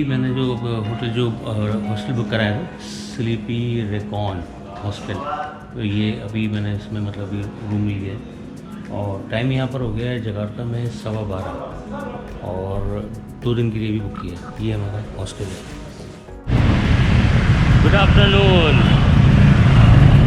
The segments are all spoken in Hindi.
मैंने जो हॉस्टल बुक कराया था, स्लीपी रेकॉन हॉस्टल, तो ये अभी मैंने इसमें मतलब ये रूम लिया है और टाइम यहाँ पर हो गया है जकार्ता में 12:15 और 2 दिन के लिए भी बुक किया है। ये हमारा हॉस्टल है। Good afternoon.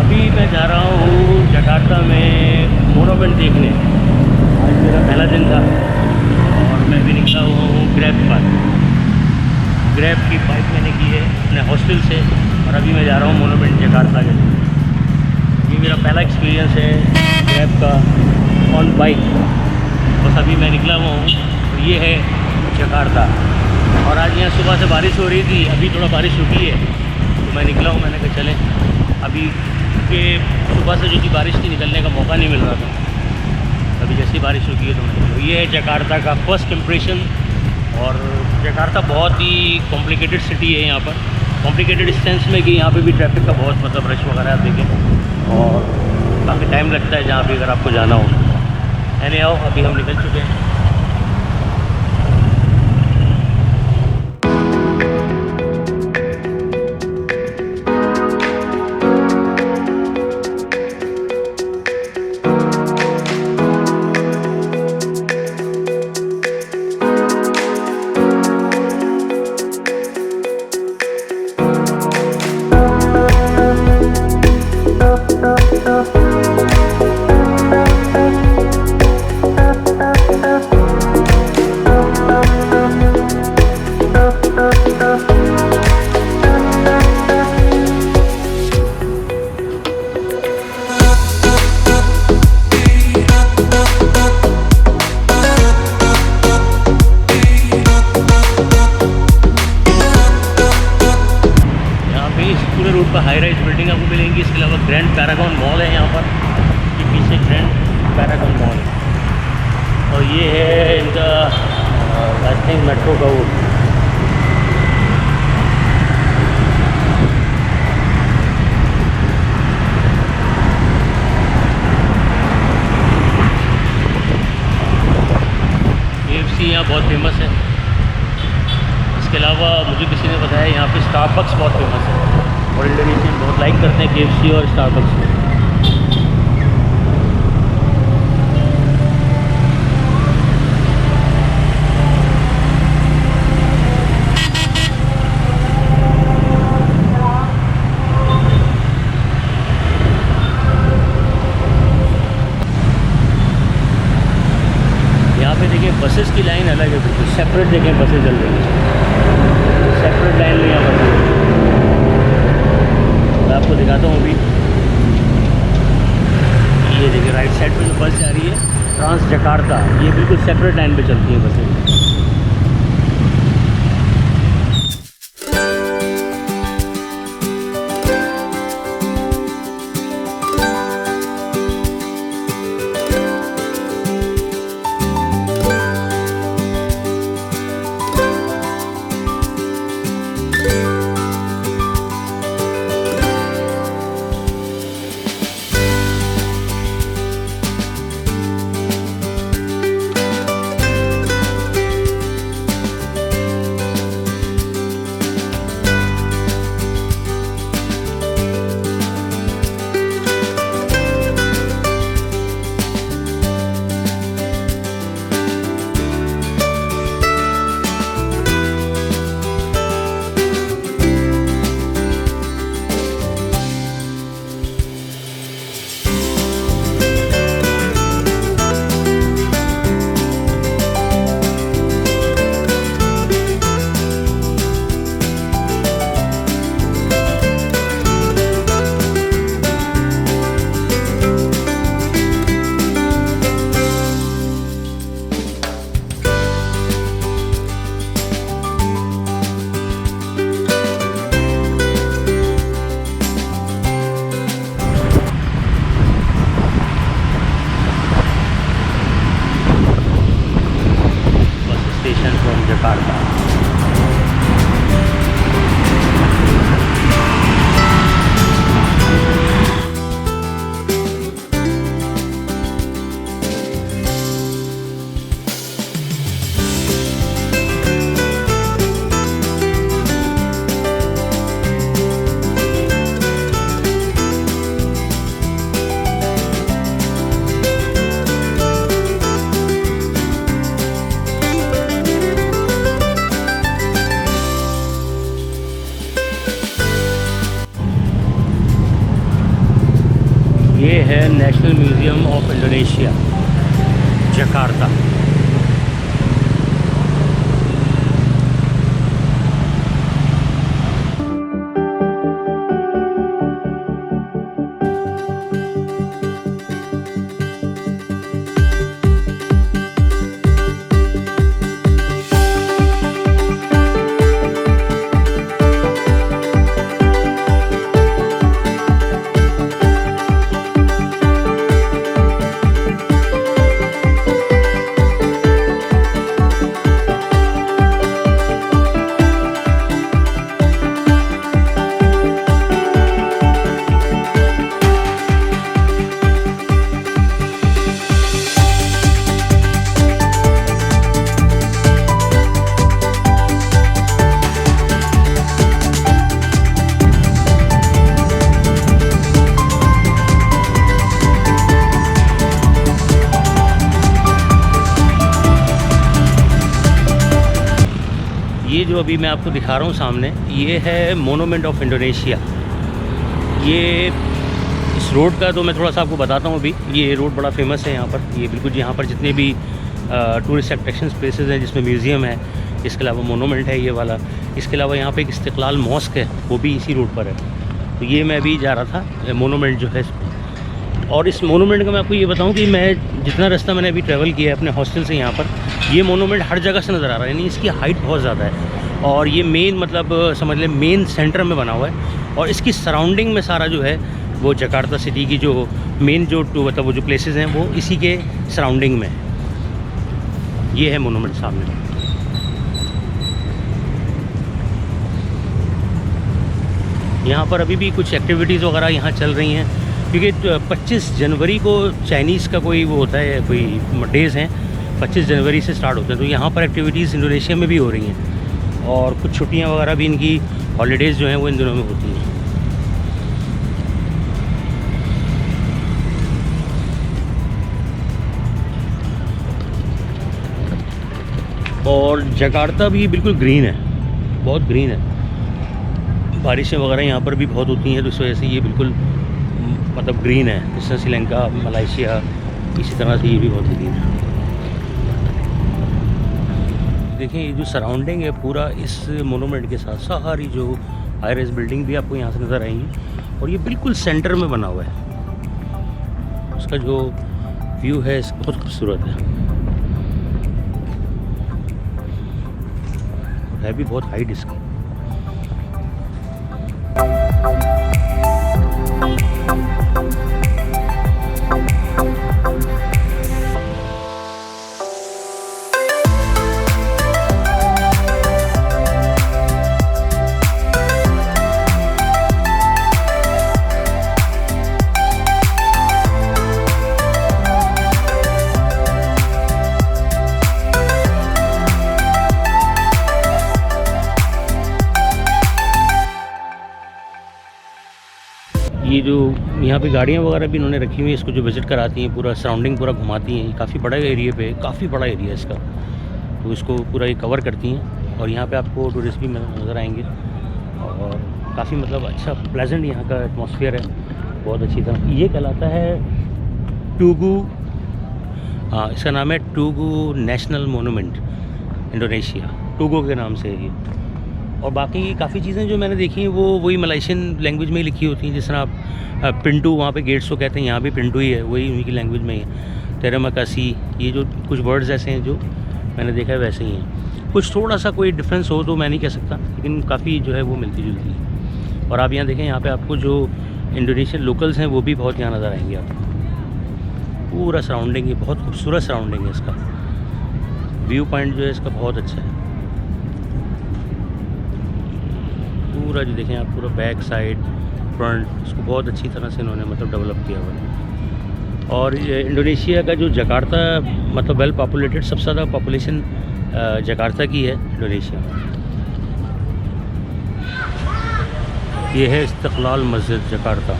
अभी मैं जा रहा हूँ जकार्ता में मोनोमेंट देखने। आज मेरा पहला दिन था और मैं भी निकला हुआ हूँ ग्रैब पर। ग्रैब की बाइक मैंने की है अपने हॉस्टल से और अभी मैं जा रहा हूँ मोनोमेंट जकार्ता के लिए। ये मेरा पहला एक्सपीरियंस है ग्रैब का ऑन बाइक। बस अभी मैं निकला हुआ हूँ और ये है जकार्ता। और आज यहाँ सुबह से बारिश हो रही थी, अभी थोड़ा बारिश रुकी है तो मैं निकला हूँ। मैंने कहा चलें अभी के सुबह से जो थी बारिश थी, निकलने का मौका नहीं मिल रहा था। अभी जैसी बारिश रुकी है तो ये है जकार्ता का फर्स्ट इम्प्रेशन। और जकार्ता बहुत ही कॉम्प्लिकेटेड सिटी है। यहाँ पर कॉम्प्लिकेटेड इस सेंस में कि यहाँ पे भी ट्रैफिक का बहुत मतलब रश वगैरह आप देखें और काफ़ी टाइम लगता है जहाँ पे अगर आपको जाना हो। एनी हाउ अभी हम निकल चुके हैं। पूरे रोड पर हाई राइज बिल्डिंग आपको मिलेंगी। इसके अलावा ग्रैंड पैरागॉन मॉल है यहाँ पर, ये पीछे ग्रैंड पैरागॉन मॉल है। और ये है इनका आई थिंक मेट्रो का वो KFC यहाँ बहुत फेमस है। इसके अलावा मुझे किसी ने बताया यहाँ पे स्टारबक्स बहुत फेमस है और इंडोनेशियन बहुत लाइक करते हैं KFC और स्टारबक्स को। यहाँ पे देखिए बसेस की लाइन अलग है, बिल्कुल सेपरेट देखें बसेस चल रही है, सेपरेट लाइन में यहाँ पर। मैं आपको दिखाता हूँ अभी। ये देखिए राइट साइड पे जो बस जा रही है ट्रांस जकार्ता, ये बिल्कुल सेपरेट लाइन पे चलती है बसें। है national museum of Indonesia, Jakarta. ये जो अभी मैं आपको दिखा रहा हूँ सामने, ये है मोनूमेंट ऑफ इंडोनेशिया। ये इस रोड का तो मैं थोड़ा सा आपको बताता हूँ अभी। ये रोड बड़ा फेमस है यहाँ पर। ये बिल्कुल यहाँ पर जितने भी टूरिस्ट अट्रैक्शन प्लेसेस हैं, जिसमें म्यूज़ियम है, इसके अलावा मोनूमेंट है ये वाला, इसके अलावा यहाँ पे एक इस्तिक़लाल मॉस्क है, वो भी इसी रोड पर है। तो ये मैं अभी जा रहा था मोनूमेंट जो है। और इस मोनूमेंट का मैं आपको ये बताऊँ कि मैं जितना रास्ता मैंने अभी ट्रैवल किया है अपने हॉस्टल से यहाँ पर, ये मोनूमेंट हर जगह से नज़र आ रहा है। यानी इसकी हाइट बहुत ज़्यादा है और ये मेन मतलब समझ लें मेन सेंटर में बना हुआ है। और इसकी सराउंडिंग में सारा जो है वो जकार्ता सिटी की जो मेन जो मतलब वो जो प्लेसेस हैं वो इसी के सराउंडिंग में है। ये है मोनूमेंट सामने। यहाँ पर अभी भी कुछ एक्टिविटीज़ वगैरह यहाँ चल रही हैं, क्योंकि 25 जनवरी को चाइनीज़ का कोई वो होता है, कोई डेज़ हैं, 25 जनवरी से स्टार्ट होते हैं। तो यहाँ पर एक्टिविटीज़ इंडोनेशिया में भी हो रही हैं और कुछ छुट्टियाँ वगैरह भी इनकी हॉलीडेज़ जो हैं वो इन दिनों में होती हैं। और जकार्ता भी बिल्कुल ग्रीन है, बहुत ग्रीन है। बारिशें वगैरह यहाँ पर भी बहुत होती हैं, तो इस वजह से ये बिल्कुल मतलब ग्रीन है। जैसे श्रीलंका, मलेशिया, इसी तरह से ये भी बहुत ग्रीन है। देखिए ये जो सराउंडिंग है पूरा इस मोनूमेंट के साथ, सारी जो हाई राइज बिल्डिंग भी आपको यहाँ से नज़र आएंगी और ये बिल्कुल सेंटर में बना हुआ है। उसका जो व्यू है बहुत खूबसूरत है भी बहुत हाइट इसकी। ये जो यहाँ पे गाड़ियाँ वगैरह भी इन्होंने रखी हुई है, इसको जो विज़िट कराती हैं, पूरा सराउंडिंग पूरा घुमाती हैं। ये काफ़ी बड़ा एरिया पे, काफ़ी बड़ा एरिया इसका, तो इसको पूरा ये कवर करती हैं। और यहाँ पे आपको टूरिस्ट भी नज़र आएंगे और काफ़ी मतलब अच्छा प्लेजेंट यहाँ का एटमॉस्फेयर है, बहुत अच्छी तरह। ये कहलाता है टूगू, हाँ इसका नाम है टूगू नेशनल मोनूमेंट इंडोनेशिया, टूगू के नाम से है ये। और बाकी काफ़ी चीज़ें जो मैंने देखी हैं वो वही मलाइशियन लैंग्वेज में ही लिखी होती हैं। जिस तरह आप पिंटू वहाँ पे गेट्स को कहते हैं, यहाँ भी पिंटू ही है, वही उन्हीं की लैंग्वेज में ही है। तेरमकासी, ये जो कुछ वर्ड्स ऐसे हैं जो मैंने देखा है वैसे ही हैं। कुछ थोड़ा सा कोई डिफरेंस हो तो मैं नहीं कह सकता, लेकिन काफ़ी जो है वो मिलती जुलती है। और आप यहाँ देखें, यहाँ पर आपको जो इंडोनेशियन लोकल्स हैं वो भी बहुत यहाँ नज़र आएंगे आपको। पूरा सराउंडिंग है, बहुत खूबसूरत सराउंडिंग है इसका। व्यू पॉइंट जो है इसका बहुत अच्छा है। पूरा जो देखें आप, पूरा बैक साइड, फ्रंट, इसको बहुत अच्छी तरह से इन्होंने मतलब डेवलप किया हुआ है। और ये इंडोनेशिया का जो जकार्ता मतलब वेल पॉपुलेटेड, सबसे ज़्यादा पॉपुलेशन जकार्ता की है इंडोनेशिया में। ये है इस्तिक़लाल मस्जिद जकार्ता।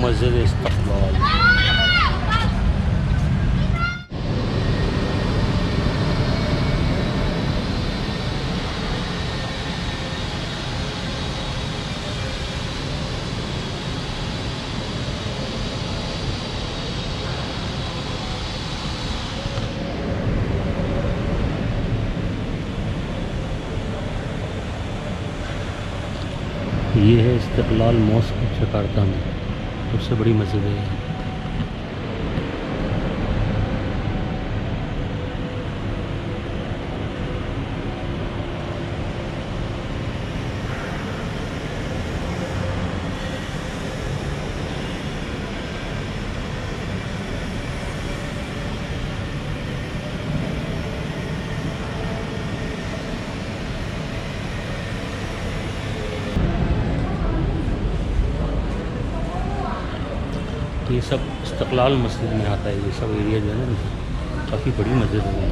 मस्जिद इस्तिक़लाल। ये है इस्तिक़लाल मॉस्क जकार्ता में, सबसे बड़ी मस्जिद है ये। ये सब इस्तिक़लाल मस्जिद में आता है, ये सब एरिया जो है ना काफ़ी बड़ी मस्जिद है।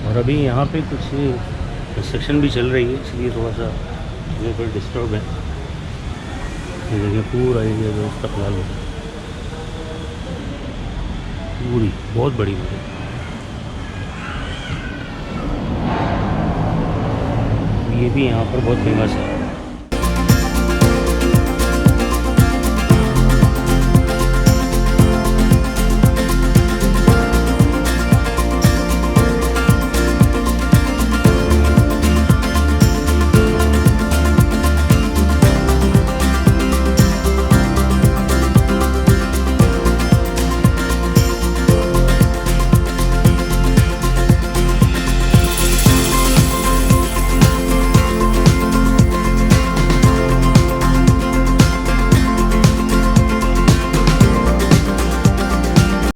और अभी यहाँ पे कुछ कंस्ट्रक्शन भी चल रही है, इसलिए थोड़ा सा ये पर डिस्टर्ब है। ये देखिए पूरा एरिया जो इस्तिक़लाल में पूरी बहुत बड़ी मस्जिद। ये भी यहाँ पर बहुत फेमस है।